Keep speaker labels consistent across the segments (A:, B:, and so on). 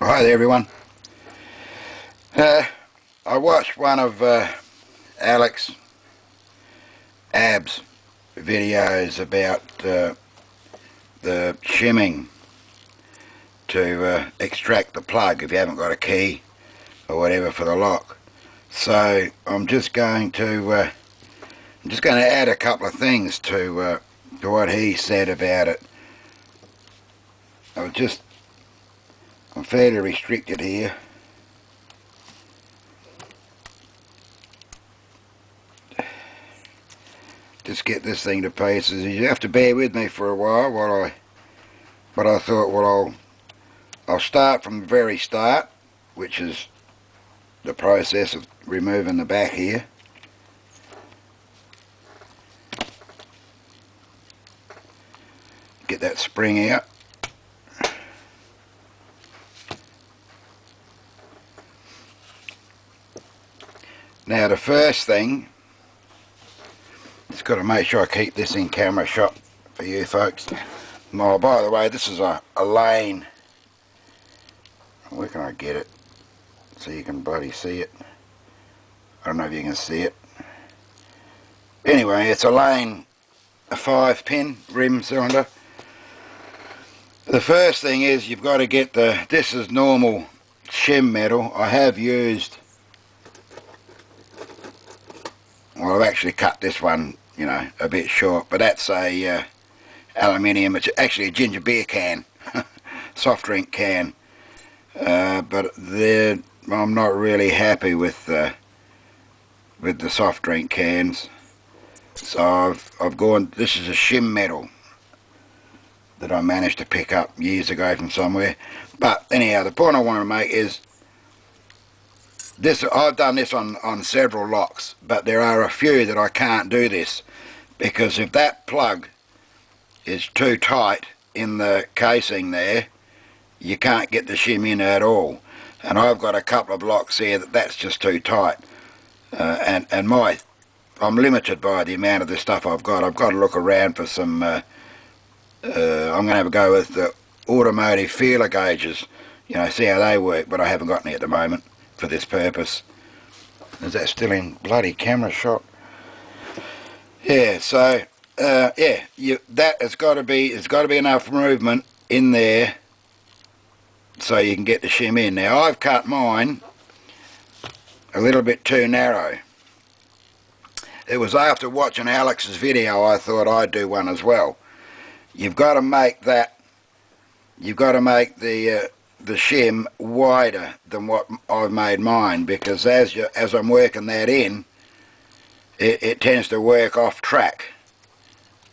A: Hi there everyone. I watched one of Alex Abb's videos about the shimming to extract the plug if you haven't got a key or whatever for the lock. So I'm just going to add a couple of things to what he said about it. I'm fairly restricted here. Just get this thing to pieces. You have to bear with me for a while but I thought, well, I'll start from the very start, which is the process of removing the back here. Get that spring out. Now the first thing, just got to make sure I keep this in camera shot for you folks. Oh, by the way, this is a lane. Where can I get it so you can bloody see it? I don't know if you can see it. Anyway, it's a lane, a 5-pin rim cylinder. The first thing is you've got to get this is normal shim metal. I have used, well, I've actually cut this one, you know, a bit short, but that's a aluminium. It's actually a ginger beer can, soft drink can, but I'm not really happy with the soft drink cans, so I've gone. This is a shim metal that I managed to pick up years ago from somewhere. But anyhow, the point I want to make is this. I've done this on several locks, but there are a few that I can't do this, because if that plug is too tight in the casing there, you can't get the shim in at all. And I've got a couple of locks here that's just too tight, and I'm limited by the amount of the stuff I've got. I've got to look around for some I'm going to have a go with the automotive feeler gauges, you know, see how they work, but I haven't got any at the moment for this purpose. Is that still in bloody camera shot? Yeah, so yeah, that has got to be, there's got to be enough movement in there so you can get the shim in. Now I've cut mine a little bit too narrow. It was after watching Alex's video I thought I'd do one as well. You've got to make that, you've got to make the shim wider than what I've made mine, because as I'm working that in, it tends to work off track.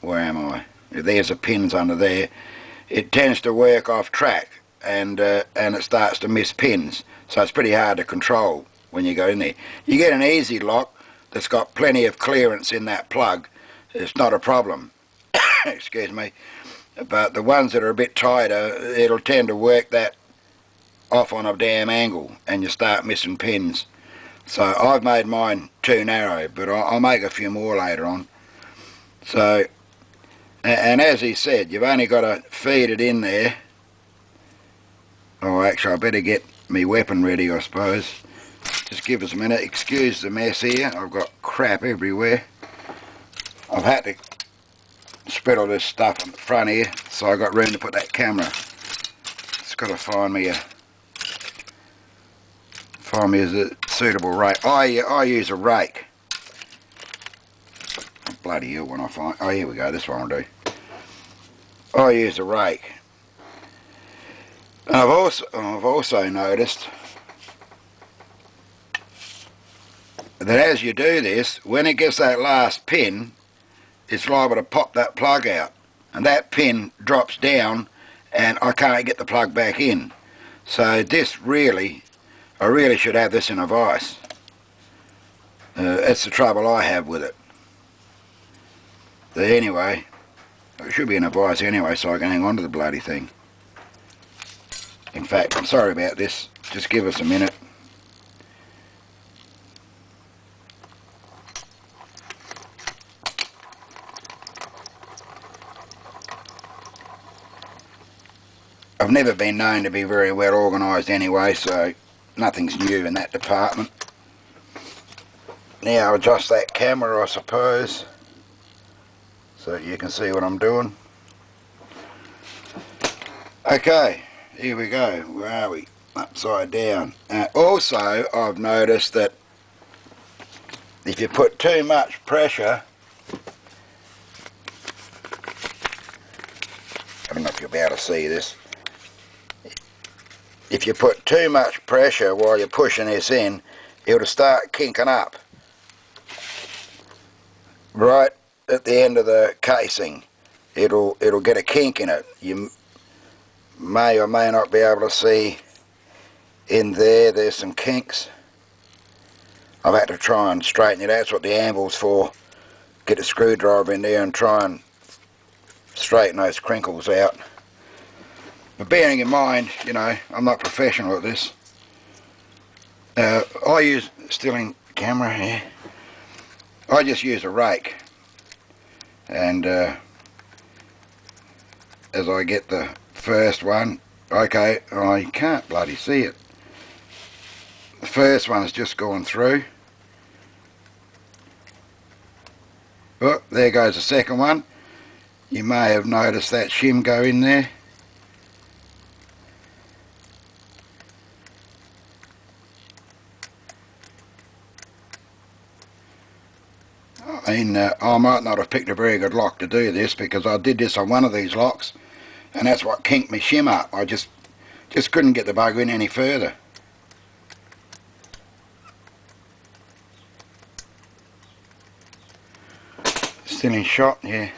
A: Where am I? There's the pins under there. It tends to work off track, and it starts to miss pins, so it's pretty hard to control when you go in there. You get an easy lock that's got plenty of clearance in that plug, it's not a problem. Excuse me. But the ones that are a bit tighter, it'll tend to work that off on a damn angle and you start missing pins. So I've made mine too narrow, but I'll make a few more later on. So, and as he said, you've only got to feed it in there. Oh, actually I better get me weapon ready, I suppose. Just give us a minute. Excuse the mess here, I've got crap everywhere. I've had to spread all this stuff on the front here so I got room to put that camera. Just got to find me a suitable rake. I use a rake. Oh, bloody hell, when I find, oh, here we go, this one will do. I use a rake. And I've also noticed that as you do this, when it gets that last pin, it's liable to pop that plug out, and that pin drops down and I can't get the plug back in. So this really, I really should have this in a vise. That's the trouble I have with it. But anyway, it should be in a vise anyway, so I can hang on to the bloody thing. In fact, I'm sorry about this, just give us a minute. I've never been known to be very well organised anyway, so nothing's new in that department. Now I'll adjust that camera, I suppose, so you can see what I'm doing. Okay, here we go. Where are we? Upside down. Also, I've noticed that if you put too much pressure, I don't know if you'll be able to see this. If you put too much pressure while you're pushing this in, it'll start kinking up right at the end of the casing. It'll get a kink in it. You may or may not be able to see in there. There's some kinks. I've had to try and straighten it out. That's what the anvil's for. Get a screwdriver in there and try and straighten those crinkles out. But bearing in mind, you know, I'm not professional at this. I use, still in camera here, I just use a rake, and as I get the first one, okay, I can't bloody see it. The first one's just gone through. Oh, there goes the second one. You may have noticed that shim go in there. I mean, I might not have picked a very good lock to do this, because I did this on one of these locks and that's what kinked me shim up. I just couldn't get the bugger in any further. Still in shot, yeah.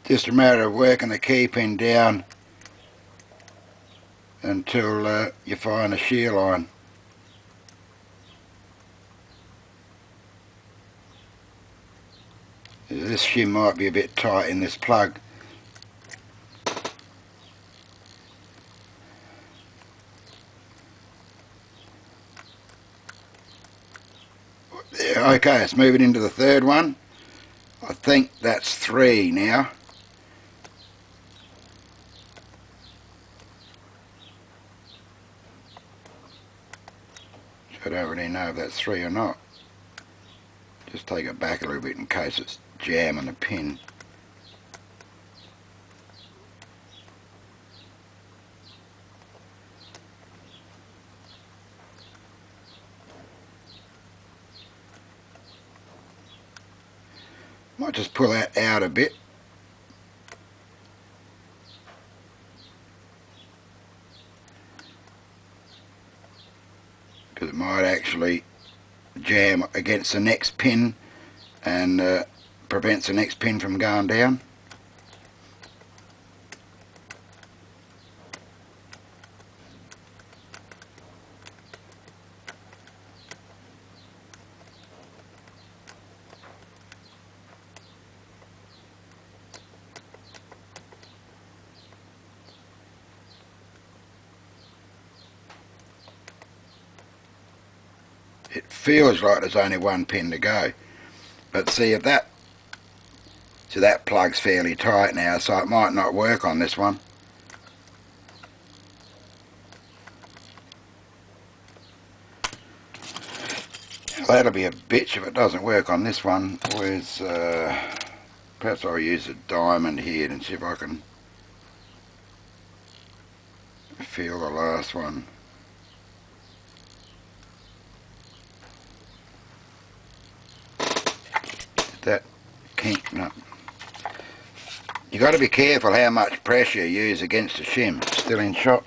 A: Just a matter of working the key pin down until you find a shear line. This shim might be a bit tight in this plug. Okay, it's moving into the third one. I think that's 3 now. I don't really know if that's 3 or not. Just take it back a little bit in case it's jamming the pin. Might just pull that out a bit. Because it might actually jam against the next pin and prevents the next pin from going down. It feels like there's only one pin to go, but see, if that plug's fairly tight now, so it might not work on this one. That'll be a bitch if it doesn't work on this one. Where's perhaps I'll use a diamond here and see if I can feel the last one. That kink, no. You got to be careful how much pressure you use against the shim. Still in shot.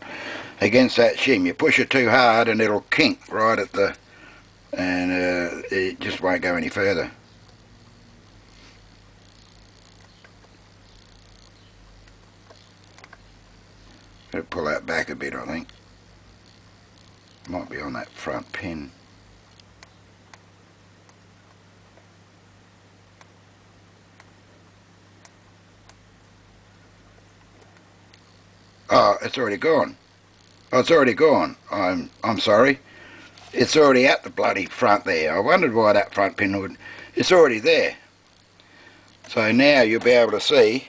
A: Against that shim, you push it too hard and it'll kink right at the, and it just won't go any further. Better pull that back a bit, I think. Might be on that front pin. Oh, it's already gone. Oh, it's already gone. I'm sorry. it's already at the bloody front there. I wondered why that front pin would... It's already there. So now you'll be able to see,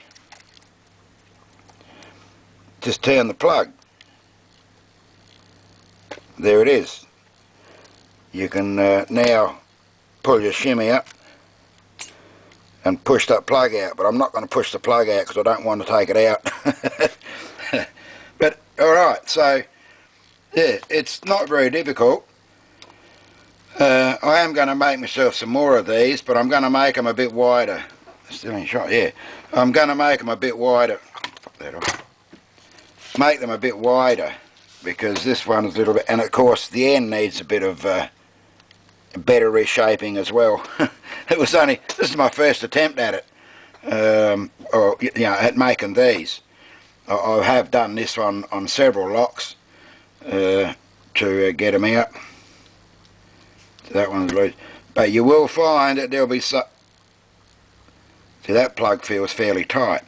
A: just turn the plug. There it is. You can now pull your shimmy up and push that plug out, but I'm not going to push the plug out because I don't want to take it out. But alright, so yeah, it's not very difficult. I am going to make myself some more of these, but I'm going to make them a bit wider. Still in shot, yeah. I'm going to make them a bit wider. Fuck that off. Make them a bit wider because this one's a little bit, and of course the end needs a bit of better reshaping as well. It was only, this is my first attempt at it, or you know, at making these. I have done this one on several locks to get them out. So that one's loose, but you will find that there'll be some. See, that plug feels fairly tight,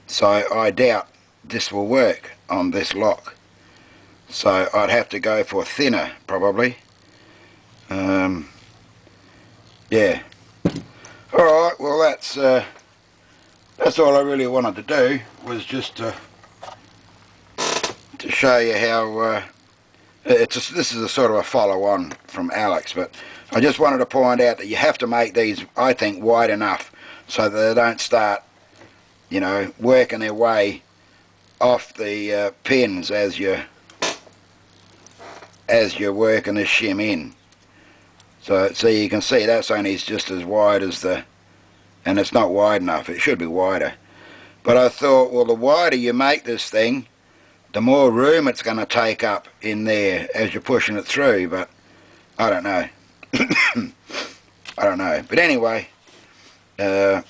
A: so I doubt this will work on this lock. So I'd have to go for thinner probably. Yeah. Alright, well that's all I really wanted to do, was just to show you how this is a sort of a follow-on from Alex, but I just wanted to point out that you have to make these, I think, wide enough so that they don't start, you know, working their way off the pins as you're working the shim in. So you can see that's only just as wide as the, and it's not wide enough, it should be wider. But I thought, well, the wider you make this thing, the more room it's going to take up in there as you're pushing it through, but I don't know. I don't know. But anyway,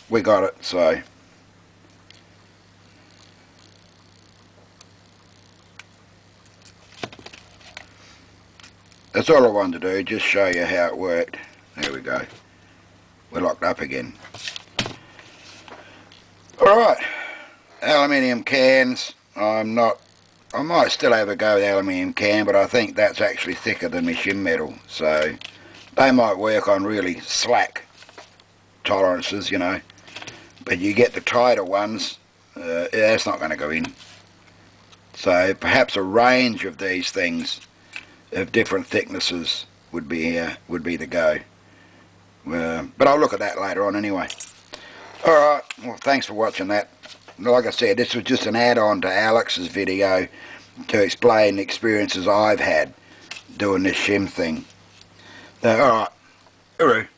A: we got it, so. That's all I wanted to do, just show you how it worked. There we go. We're locked up again. Alright, aluminium cans. I might still have a go with aluminium can, but I think that's actually thicker than my shim metal, so they might work on really slack tolerances, you know, but you get the tighter ones, that's not going to go in. So perhaps a range of these things of different thicknesses would be the go, but I'll look at that later on anyway. Alright, well, thanks for watching that. Like I said, this was just an add-on to Alex's video to explain the experiences I've had doing this shim thing. Alright, hooroo.